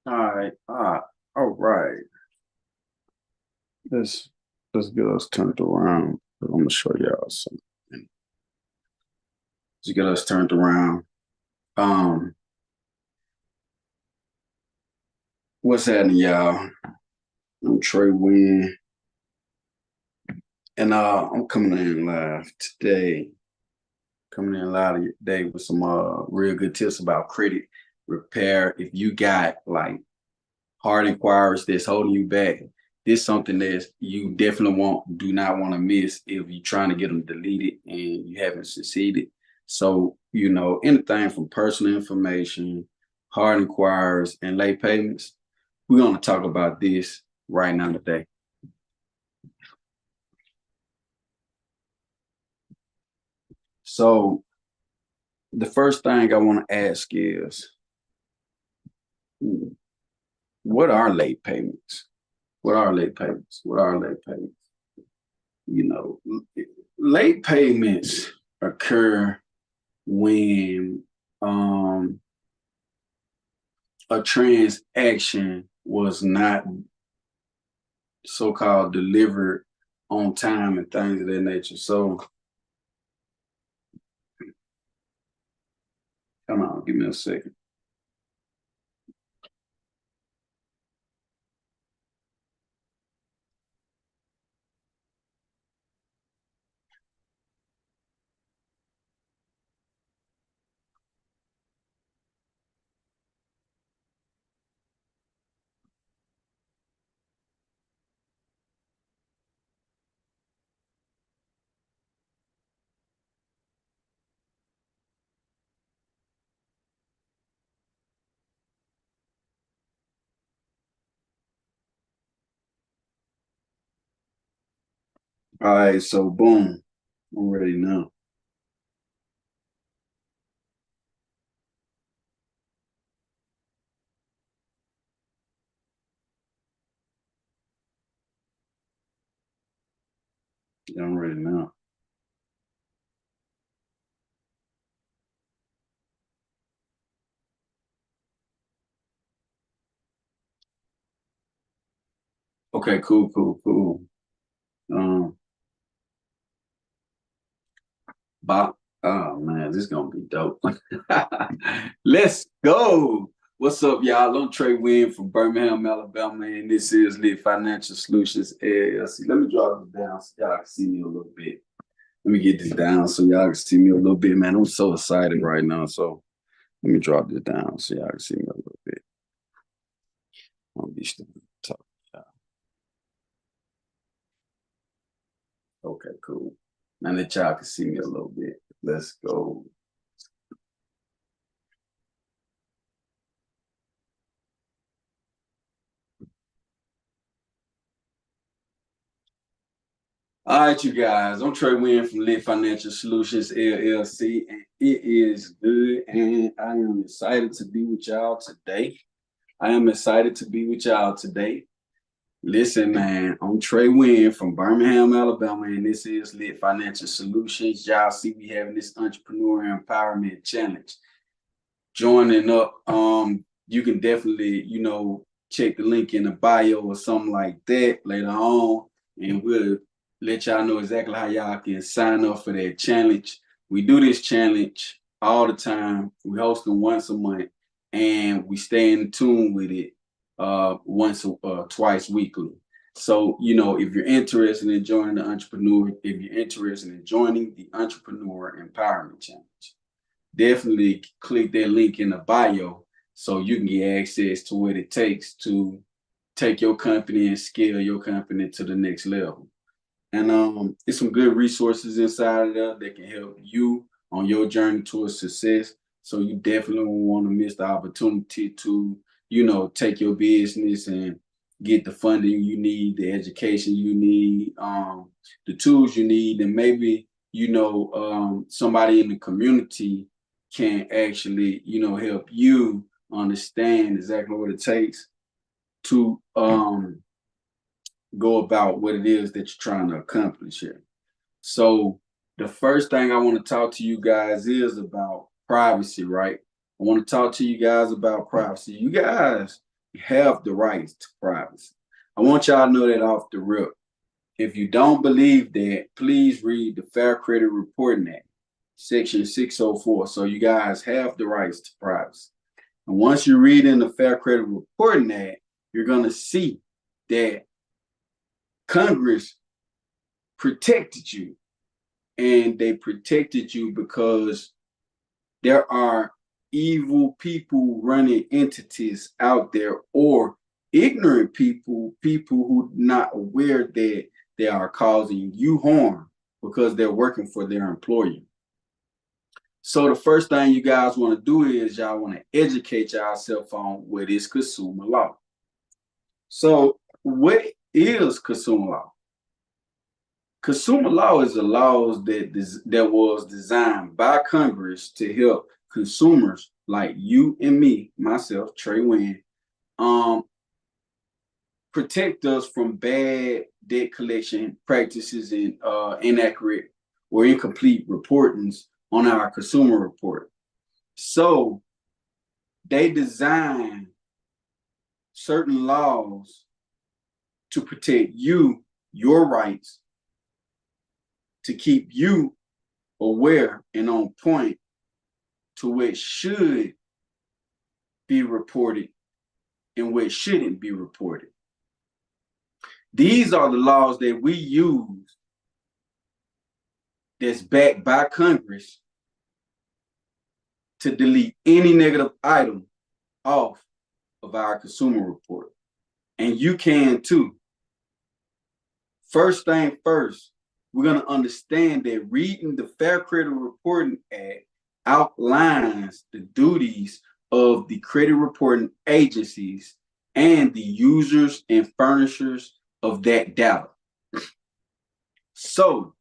All right. Let's let's get us turned around. I'm gonna show y'all something. Let's get us turned around. Um, what's happening, y'all? I'm Trey Wynn, and I'm coming in live today. Coming in live today with some real good tips about credit repair. If you got like hard inquiries that's holding you back, this is something that you definitely do not want to miss if you're trying to get them deleted and you haven't succeeded. So, anything from personal information, hard inquiries, and late payments, we're going to talk about this right now today. So, the first thing I want to ask is, what are late payments? What are late payments? What are late payments? You know, late payments occur when a transaction was not so-called delivered on time and things of that nature. So, come on, give me a second. All right, so boom, I'm ready now. Yeah, I'm ready now. Okay, cool. Um, Bob, oh man, this is gonna be dope. Let's go. What's up, y'all? I'm Trey Wynn from Birmingham, Alabama, and this is Lit Financial Solutions LLC. Let me drop this down so y'all can see me a little bit. Let me get this down so y'all can see me a little bit, man. I'm so excited right now. So let me drop this down so y'all can see me a little bit. I'm be still talking. Okay, cool. Now that y'all can see me a little bit. Let's go. All right, you guys. I'm Trey Wynn from Lit Financial Solutions LLC, and it is good. And I am excited to be with y'all today. I am excited to be with y'all today. Listen, man, I'm Trey Wynn from Birmingham, Alabama, and this is Lit Financial Solutions. Y'all see we having this entrepreneur empowerment challenge. Joining up, you can definitely, check the link in the bio or something like that later on, and we'll let y'all know exactly how y'all can sign up for that challenge. We do this challenge all the time. We host them once a month, and we stay in tune with it twice weekly. So, if you're interested in joining the entrepreneur, if you're interested in joining the Entrepreneur Empowerment Challenge, definitely click that link in the bio so you can get access to what it takes to take your company and scale your company to the next level. And it's some good resources inside of there that can help you on your journey towards success. So you definitely don't want to miss the opportunity to, take your business and get the funding you need, the education you need, the tools you need, and maybe, somebody in the community can actually, help you understand exactly what it takes to go about what it is that you're trying to accomplish here. So the first thing I want to talk to you guys is about privacy, right? I want to talk to you guys about privacy. You guys have the rights to privacy. I want y'all to know that off the rip. If you don't believe that, please read the Fair Credit Reporting Act, Section 604. So you guys have the rights to privacy. And once you read in the Fair Credit Reporting Act, you're going to see that Congress protected you. And they protected you because there are evil people running entities out there, or ignorant people who not aware that they are causing you harm because they're working for their employer. So the first thing you guys want to do is y'all want to educate yourself on what is consumer law. So what is consumer law? Consumer law is the laws that was designed by Congress to help consumers like you and me, myself, Trey Wynn, protect us from bad debt collection practices and inaccurate or incomplete reportings on our consumer report. So they design certain laws to protect you, your rights, to keep you aware and on point to what should be reported and what shouldn't be reported. These are the laws that we use that's backed by Congress to delete any negative item off of our consumer report. And you can too. First thing first, we're going to understand that reading the Fair Credit Reporting Act outlines the duties of the credit reporting agencies and the users and furnishers of that data. So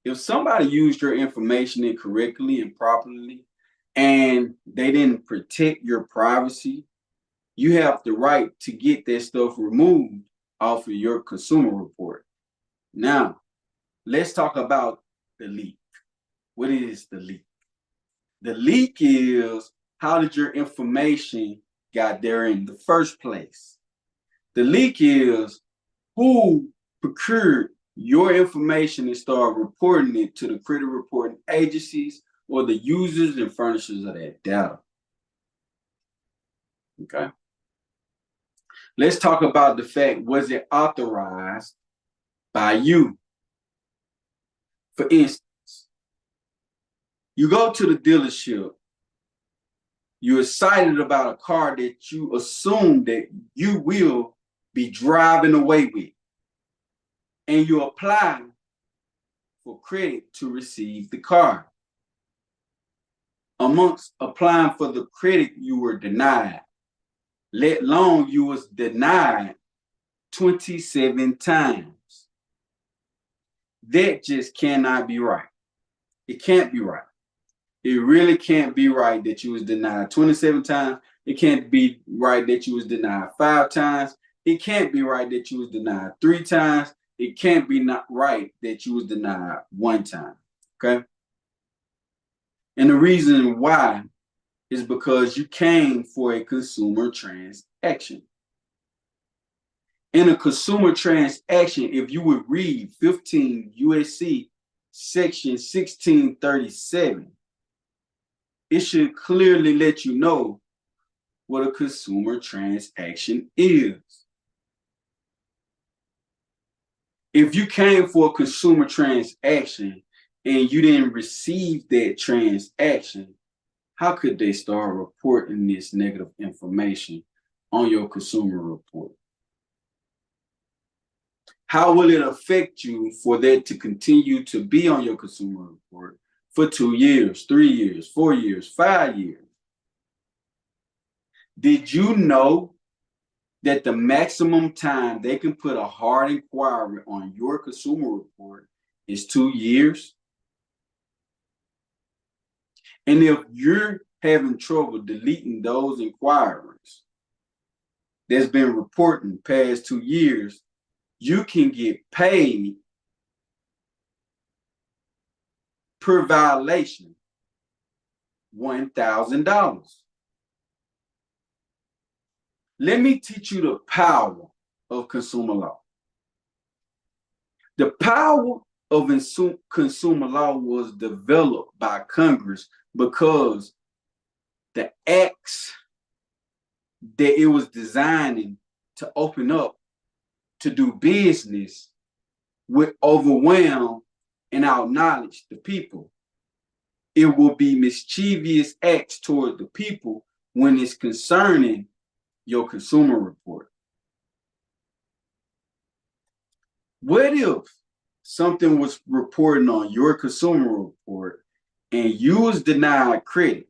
if somebody used your information incorrectly and properly, and they didn't protect your privacy, you have the right to get that stuff removed off of your consumer report. Now, let's talk about the leak. What is the leak? The leak is how did your information got there in the first place? The leak is who procured your information and started reporting it to the credit reporting agencies or the users and furnishers of that data. Okay. Let's talk about the fact, was it authorized by you? For instance, you go to the dealership, you're excited about a car that you assume that you will be driving away with, and you apply for credit to receive the car. Amongst applying for the credit, you were denied. Let alone you was denied 27 times. That just cannot be right. It can't be right. It really can't be right that you was denied 27 times. It can't be right that you was denied 5 times. It can't be right that you was denied 3 times. It can't be not right that you was denied 1 time. Okay? And the reason why is because you came for a consumer transaction. In a consumer transaction, if you would read 15 USC section 1637, it should clearly let you know what a consumer transaction is. If you came for a consumer transaction and you didn't receive that transaction, how could they start reporting this negative information on your consumer report? How will it affect you for that to continue to be on your consumer report for 2 years, 3 years, 4 years, 5 years? Did you know that the maximum time they can put a hard inquiry on your consumer report is 2 years? And if you're having trouble deleting those inquiries that's been reporting past 2 years, you can get paid per violation $1,000. Let me teach you the power of consumer law. The power of consumer law was developed by Congress because the acts that it was designing to open up to do business would overwhelm and acknowledge the people. It will be mischievous acts toward the people when it's concerning your consumer report. What if something was reporting on your consumer report and you was denied credit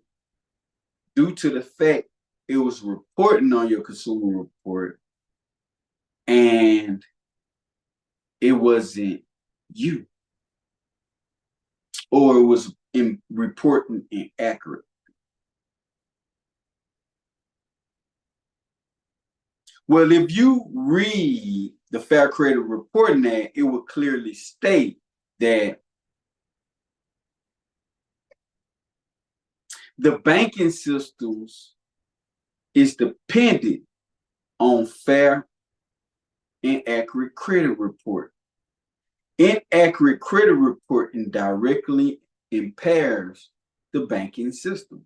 due to the fact it was reporting on your consumer report and it wasn't you, or it was reporting inaccurate? Well, if you read the Fair Credit Reporting Act, it will clearly state that the banking systems is dependent on fair and accurate credit report. Inaccurate credit reporting directly impairs the banking system.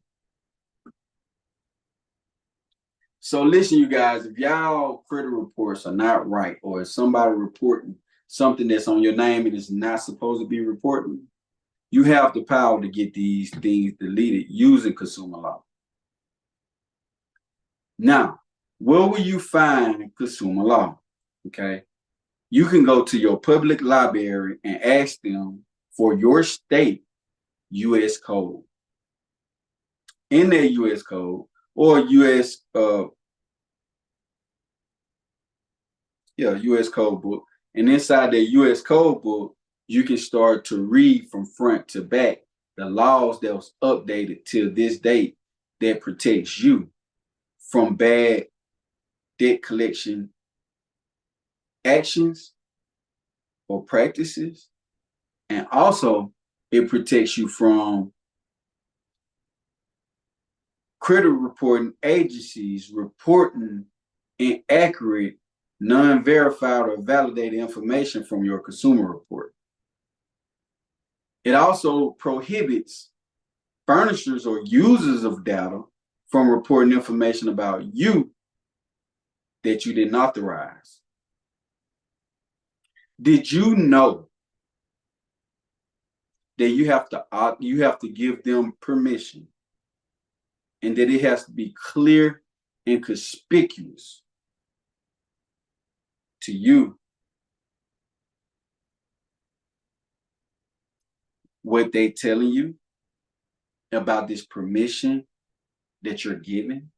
So listen, you guys, if y'all credit reports are not right, or if somebody reporting something that's on your name and is not supposed to be reporting, you have the power to get these things deleted using consumer law. Now, where will you find consumer law? Okay. You can go to your public library and ask them for your state U.S. code. In their U.S. code or U.S. U.S. code book, and inside their U.S. code book, you can start to read from front to back the laws that was updated till this date that protects you from bad debt collection actions or practices, and also it protects you from credit reporting agencies reporting inaccurate, non-verified, or validated information from your consumer report. It also prohibits furnishers or users of data from reporting information about you that you didn't authorize. Did you know that you have to give them permission, and that it has to be clear and conspicuous to you what they telling you about this permission that you're giving?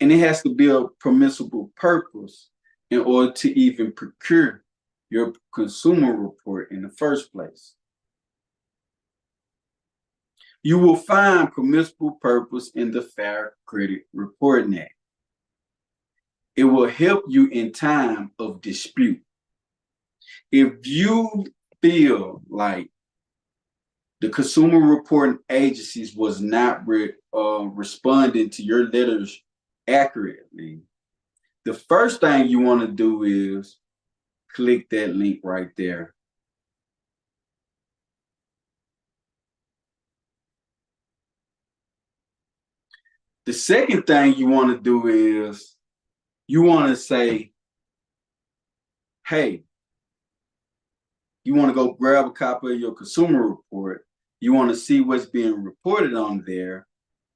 And it has to be a permissible purpose in order to even procure your consumer report in the first place. You will find permissible purpose in the Fair Credit Reporting Act. It will help you in time of dispute. If you feel like the consumer reporting agencies was not responding to your letters accurately, the first thing you want to do is click that link right there. The second thing you want to do is you want to say, hey, you want to go grab a copy of your consumer report. You want to see what's being reported on there,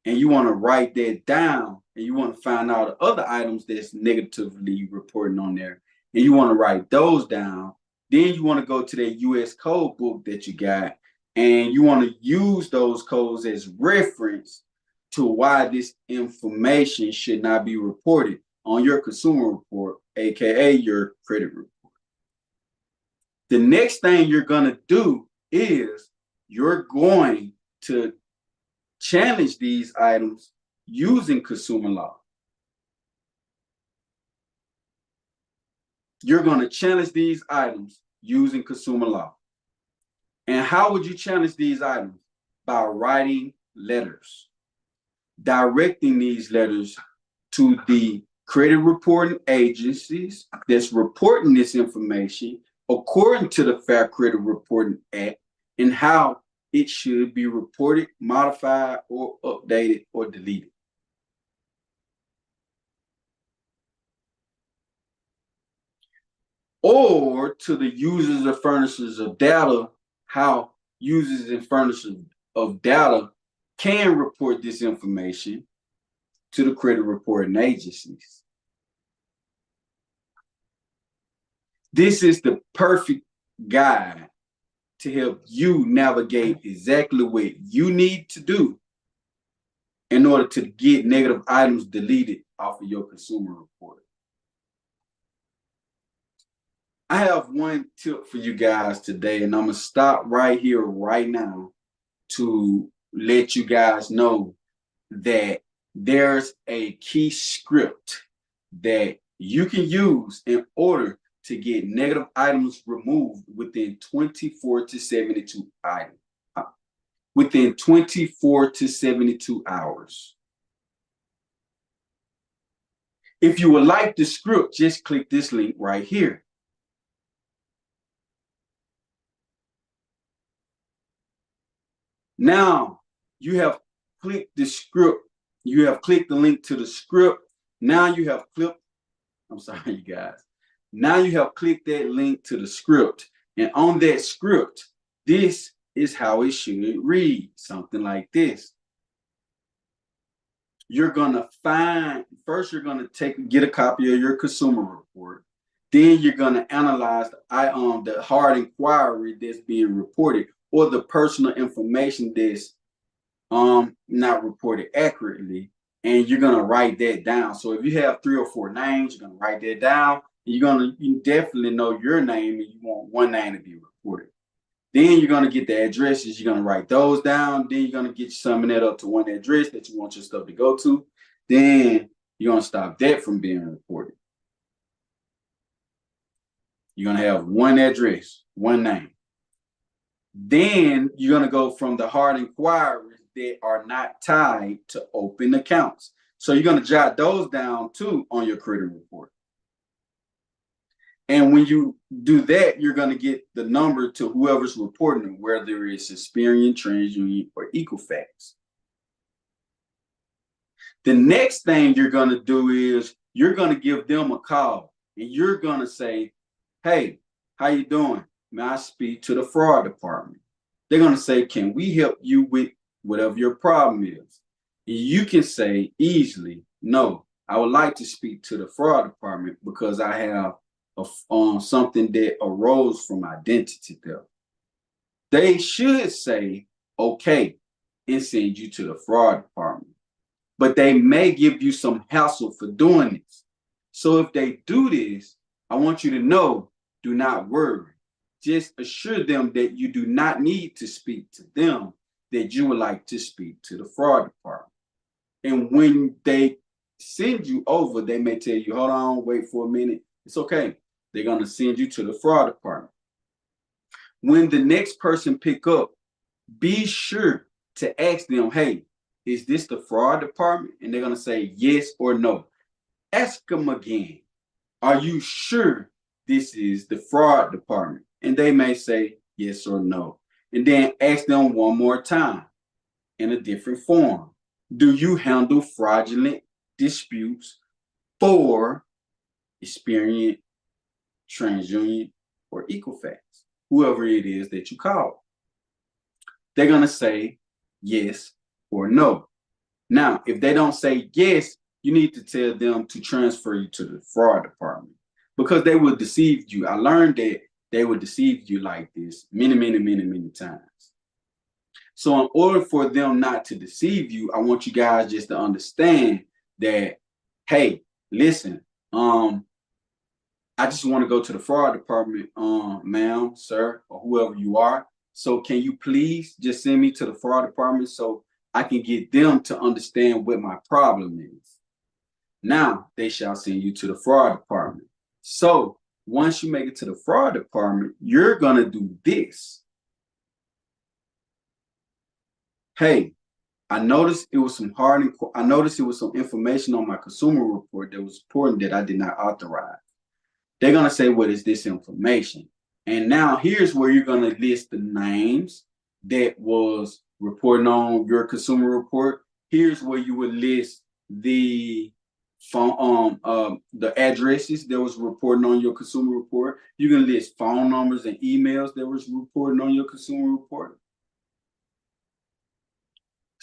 and you want to write that down, and you want to find out the other items that's negatively reporting on there, and you want to write those down. Then you want to go to that U.S. code book that you got, and you want to use those codes as reference to why this information should not be reported on your consumer report, aka your credit report. The next thing you're going to do is you're going to challenge these items using consumer law. You're going to challenge these items using consumer law. And how would you challenge these items? By writing letters, directing these letters to the credit reporting agencies that's reporting this information according to the Fair Credit Reporting Act and how it should be reported, modified, or updated or deleted. Or to the users or furnishers of data, how users and furnishers of data can report this information to the credit reporting agencies. This is the perfect guide to help you navigate exactly what you need to do in order to get negative items deleted off of your consumer report. I have one tip for you guys today, and I'm going to stop right here, right now, to let you guys know that there's a key script that you can use in order to get negative items removed within 24 to 72 items. Within 24 to 72 hours. If you would like the script, just click this link right here. Now you have clicked the script. You have clicked the link to the script. Now you have clicked, I'm sorry, you guys. Now you have clicked that link to the script. And on that script, this is how it should read, something like this. You're gonna find, first you're gonna get a copy of your consumer report. Then you're gonna analyze the hard inquiry that's being reported or the personal information that's not reported accurately, and you're gonna write that down. So if you have 3 or 4 names, you're gonna write that down. You definitely know your name, and you want one name to be reported. Then you're gonna get the addresses. You're gonna write those down. Then you're gonna get summing that up to one address that you want your stuff to go to. Then you're gonna stop that from being reported. You're gonna have one address, one name. Then you're gonna go from the hard inquiries that are not tied to open accounts. So you're gonna jot those down too on your credit report. And when you do that, you're going to get the number to whoever's reporting, whether it's Experian, TransUnion, or Equifax. The next thing you're going to do is you're going to give them a call, and you're going to say, "Hey, how you doing? May I speak to the fraud department?" They're going to say, "Can we help you with whatever your problem is?" And you can say easily, "No, I would like to speak to the fraud department because I have something that arose from identity theft." They should say, "Okay," and send you to the fraud department. But they may give you some hassle for doing this. So if they do this, I want you to know, do not worry. Just assure them that you do not need to speak to them, that you would like to speak to the fraud department. And when they send you over, they may tell you, "Hold on, wait for a minute." It's okay. They're going to send you to the fraud department. When the next person pick up, be sure to ask them, "Hey, is this the fraud department?" And they're going to say yes or no. Ask them again, "Are you sure this is the fraud department?" And they may say yes or no. And then ask them one more time in a different form. "Do you handle fraudulent disputes for Experian, TransUnion, or Equifax?" Whoever it is that you call. They're going to say yes or no. Now, if they don't say yes, you need to tell them to transfer you to the fraud department because they will deceive you. I learned that they will deceive you like this many times. So in order for them not to deceive you, I want you guys just to understand that, hey, listen, I just want to go to the fraud department, ma'am, sir, or whoever you are. So can you please just send me to the fraud department so I can get them to understand what my problem is? Now they shall send you to the fraud department. So once you make it to the fraud department, you're going to do this. "Hey, I noticed it was some hard. I noticed it was some information on my consumer report that was important that I did not authorize. They're gonna say, "What is this information?" And now here's where you're gonna list the names that was reporting on your consumer report. Here's where you would list the phone, the addresses that was reporting on your consumer report. You can list phone numbers and emails that was reporting on your consumer report.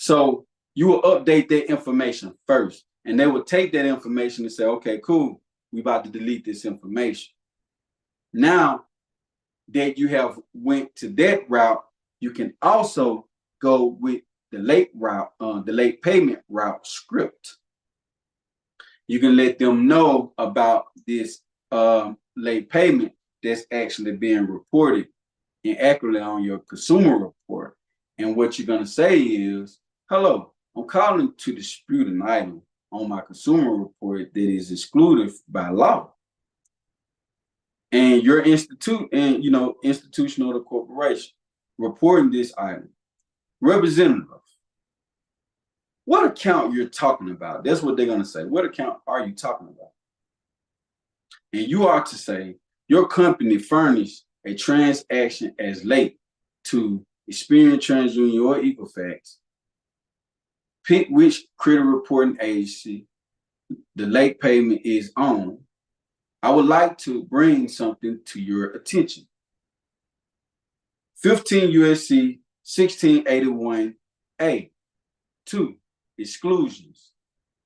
So you will update that information first, and they will take that information and say, "Okay, cool, we about to delete this information." Now that you have went to that route, you can also go with the late route, the late payment route script. You can let them know about this late payment that's actually being reported inaccurately on your consumer report. And what you're going to say is, "Hello, I'm calling to dispute an item on my consumer report that is excluded by law. And your institution or the corporation reporting this item. Representative, what account you're talking about?" That's what they're going to say. "What account are you talking about?" And you are to say, "Your company furnished a transaction as late to Experian, TransUnion, or Equifax. Pick which credit reporting agency the late payment is on. I would like to bring something to your attention. 15 USC 1681A. 2. Exclusions.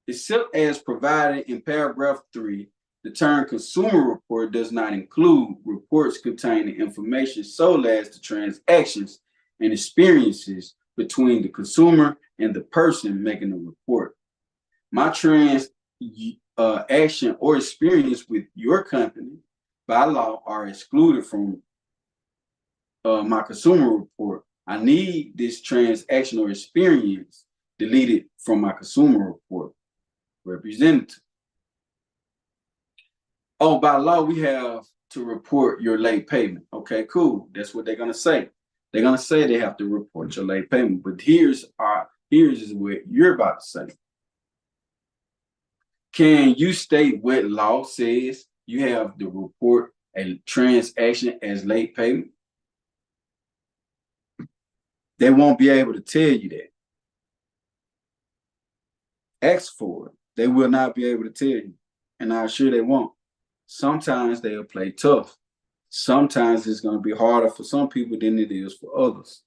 Except as provided in paragraph 3, the term consumer report does not include reports containing information sold as to transactions and experiences between the consumer and the person making the report. My transaction or experience with your company by law are excluded from my consumer report. I need this transaction or experience deleted from my consumer report. Representative, oh, by law, we have to report your late payment." Okay, cool. That's what they're going to say. They're going to say they have to report your late payment. But here's what you're about to say. Can you state what law says you have to report a transaction as late payment? They won't be able to tell you that. Ask for it. They will not be able to tell you. And I'm sure they won't. Sometimes they'll play tough. Sometimes it's going to be harder for some people than it is for others.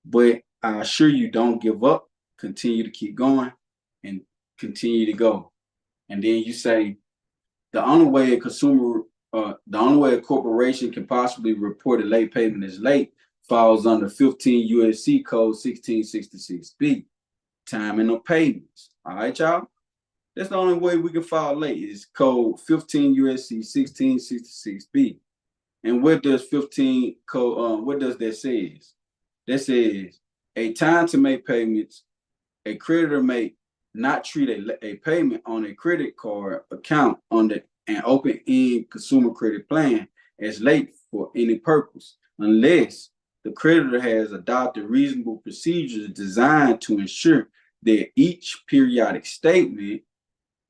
But I assure you, don't give up. Continue to keep going and continue to go. And then you say, the only way a corporation can possibly report a late payment as late falls under 15 USC Code 1666B, timing of payments. All right, y'all? That's the only way we can file late is Code 15 USC 1666B. And what does 15 code? What does that say? That says a time to make payments. A creditor may not treat a payment on a credit card account under an open-end consumer credit plan as late for any purpose, unless the creditor has adopted reasonable procedures designed to ensure that each periodic statement,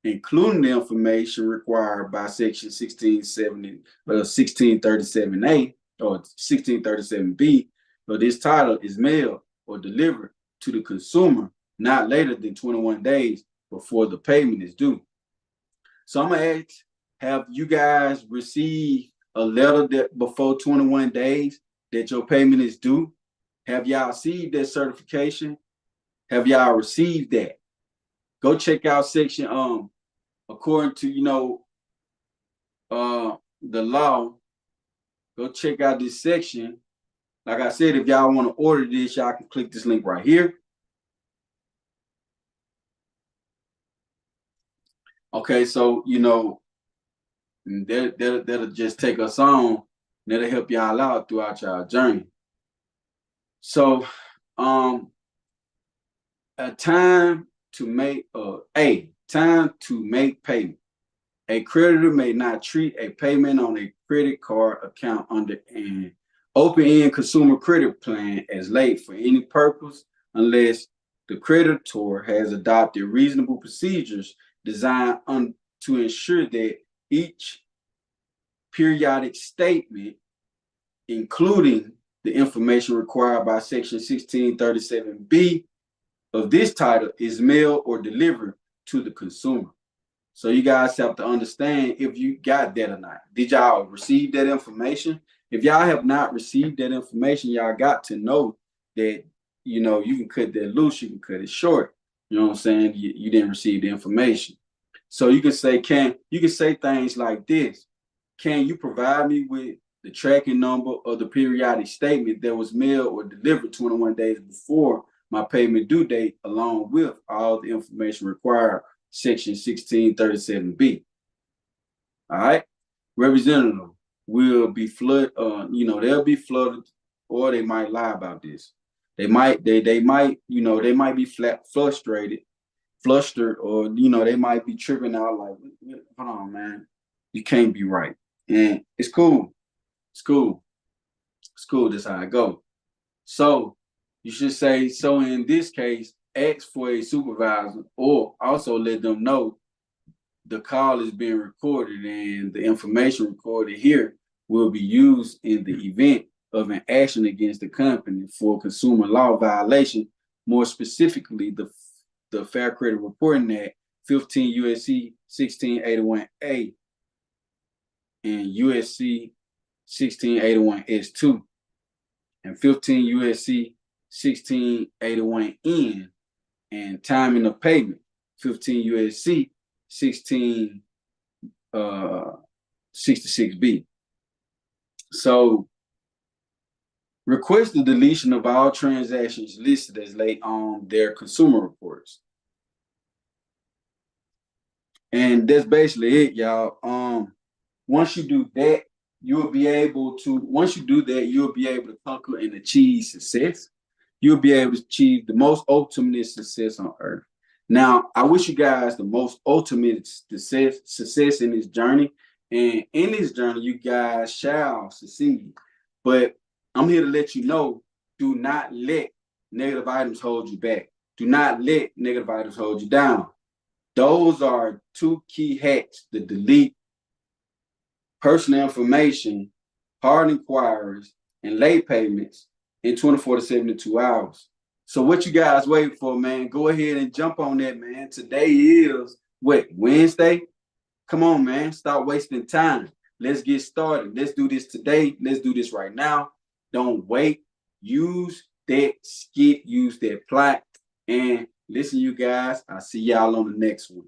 including the information required by Section 1637A or 1637B of this title, is mailed or delivered to the consumer not later than 21 days before the payment is due. So I'm gonna ask, have you guys received a letter that before 21 days that your payment is due? Have y'all received that certification? Have y'all received that? Go check out section, according to, the law, go check out this section. Like I said, if y'all want to order this, y'all can click this link right here. Okay, so, that'll just take us on. That'll help y'all out throughout y'all journey. So, a time to make payment. A creditor may not treat a payment on a credit card account under an open-end consumer credit plan as late for any purpose unless the creditor has adopted reasonable procedures designed to ensure that each periodic statement, including the information required by Section 1637B of this title, is mailed or delivered to the consumer. So you guys have to understand if you got that or not. Did y'all receive that information? If y'all have not received that information, y'all got to know that, you know, you can cut that loose, you can cut it short. You know what I'm saying? You didn't receive the information. So you can say, you can say things like this. Can you provide me with the tracking number of the periodic statement that was mailed or delivered 21 days before my payment due date, along with all the information required, Section 1637B. All right. Representative will be they'll be flooded, or they might lie about this. They might be flustered, or they might be tripping out like, hold on, man, you can't be right. And it's cool. It's cool. It's cool. That's how I go. So you should say, so in this case, ask for a supervisor, or also let them know the call is being recorded and the information recorded here will be used in the event of an action against the company for consumer law violation, more specifically the Fair Credit Reporting Act, 15 U.S.C. 1681A and U.S.C. 1681 S2 and 15 U.S.C. 1681N, and timing of payment, 15 U.S.C. 1666B. So request the deletion of all transactions listed as late on their consumer reports. And that's basically it, y'all. Once you do that, you'll be able to conquer and achieve success. You'll be able to achieve the most ultimate success on earth. Now, I wish you guys the most ultimate success in this journey. And in this journey, you guys shall succeed. But I'm here to let you know, do not let negative items hold you back. Do not let negative items hold you down. Those are two key hacks: to delete personal information, hard inquiries, and late payments in 24 to 72 hours. So what you guys waiting for, man? Go ahead and jump on that, man. Today is what, Wednesday? Come on, man. Stop wasting time. Let's get started. Let's do this today. Let's do this right now. Don't wait. Use that skit, use that plot. And listen, you guys, I'll see y'all on the next one.